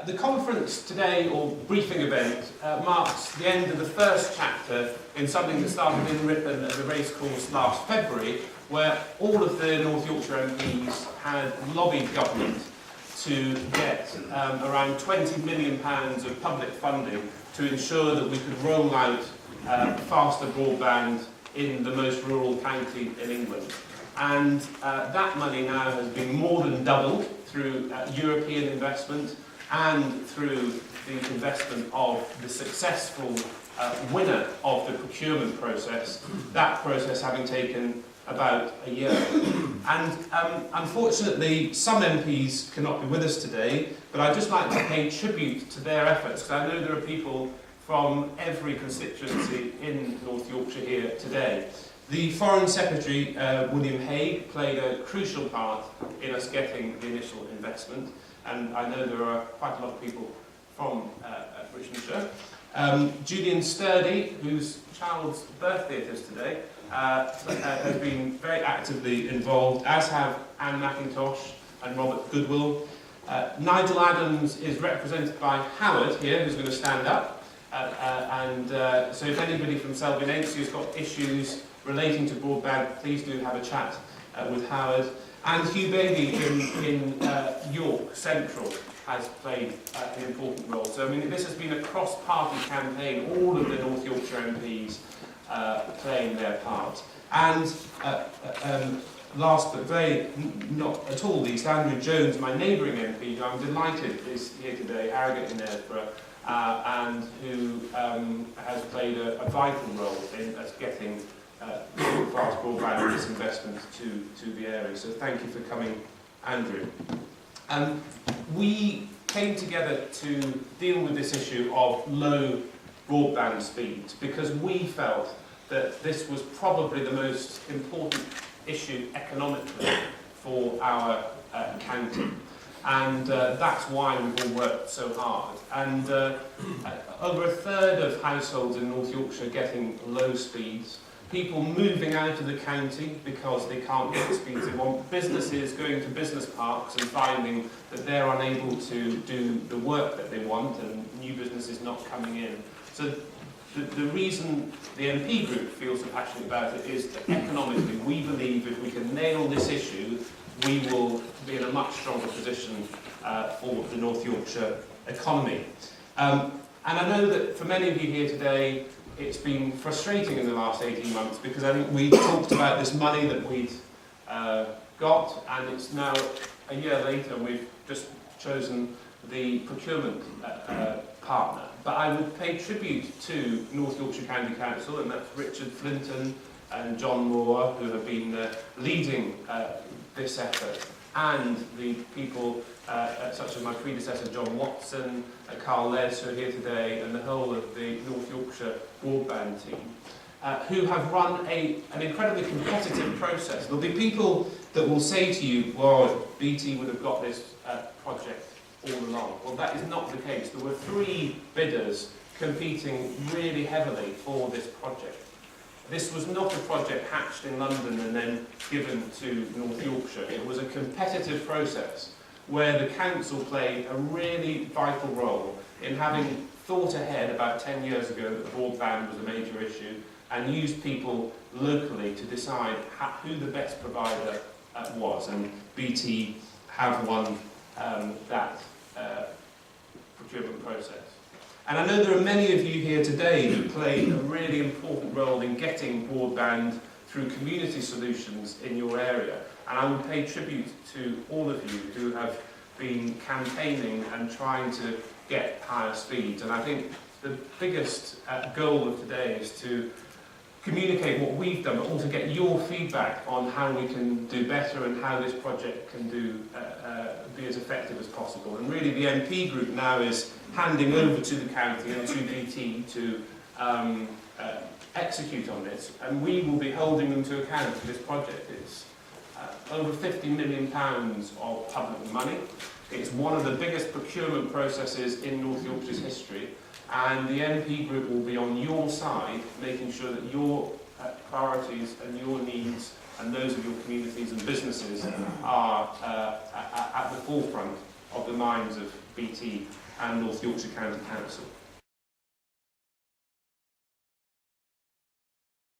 The conference today, or briefing event, marks the end of the first chapter in something that started in Ripon at the racecourse last February, where all of the North Yorkshire MPs had lobbied government to get around £20 million of public funding to ensure that we could roll out faster broadband in the most rural county in England. And that money now has been more than doubled through European investment and through the investment of the successful winner of the procurement process, that process having taken about a year. And unfortunately, some MPs cannot be with us today, but I'd just like to pay tribute to their efforts, because I know there are people from every constituency in North Yorkshire here today. The Foreign Secretary, William Hague, played a crucial part in us getting the initial investment, and I know there are quite a lot of people from Richmondshire. Julian Smith, whose child's birthday it is today, has been very actively involved, as have Anne McIntosh and Robert Goodwill. Nigel Adams is represented by Howard here, who's going to stand up. So if anybody from Selby and Ainsley has got issues relating to broadband, please do have a chat with Howard. And Hugh Bailey in York Central has played an important role. So I mean, this has been a cross-party campaign, all of the North Yorkshire MPs playing their part. And last but very not at all least, Andrew Jones, my neighbouring MP, who I'm delighted is here today, Harrogate in Edinburgh, and who has played a vital role in us getting fast broadband and this investment to the area. So thank you for coming, Andrew. We came together to deal with this issue of low broadband speeds because we felt that this was probably the most important issue economically for our county. And that's why we've all worked so hard. And over a third of households in North Yorkshire getting low speeds, people moving out of the county because they can't get the speeds they want, businesses going to business parks and finding that they're unable to do the work that they want and new businesses not coming in. So the reason the MP group feels so passionate about it is that economically we believe if we can nail this issue, we will be in a much stronger position for the North Yorkshire economy. And I know that for many of you here today, it's been frustrating in the last 18 months because I think we talked about this money that we'd got, and it's now a year later and we've just chosen the procurement partner. But I would pay tribute to North Yorkshire County Council, and that's Richard Flinton and John Moore, who have been leading this effort, and the people such as my predecessor John Watson, Carl Les, who are here today, and the whole of the North Yorkshire Broadband team, who have run an incredibly competitive process. There'll be people that will say to you, well, BT would have got this project all along. Well, that is not the case. There were 3 bidders competing really heavily for this project. This was not a project hatched in London and then given to North Yorkshire. It was a competitive process where the council played a really vital role in having thought ahead about 10 years ago that broadband was a major issue and used people locally to decide who the best provider was. And BT have won that procurement process. And I know there are many of you here today who played a really important role in getting broadband through community solutions in your area. And I would pay tribute to all of you who have been campaigning and trying to get higher speeds. And I think the biggest goal of today is to communicate what we've done, but also get your feedback on how we can do better and how this project can be as effective as possible. And really the MP group now is handing over to the county and to BT to execute on this, and we will be holding them to account for this project. It's over £50 million of public money. It's one of the biggest procurement processes in North Yorkshire's history, and the MP group will be on your side, making sure that your priorities and your needs and those of your communities and businesses are at the forefront of the minds of BT and North Yorkshire County Council.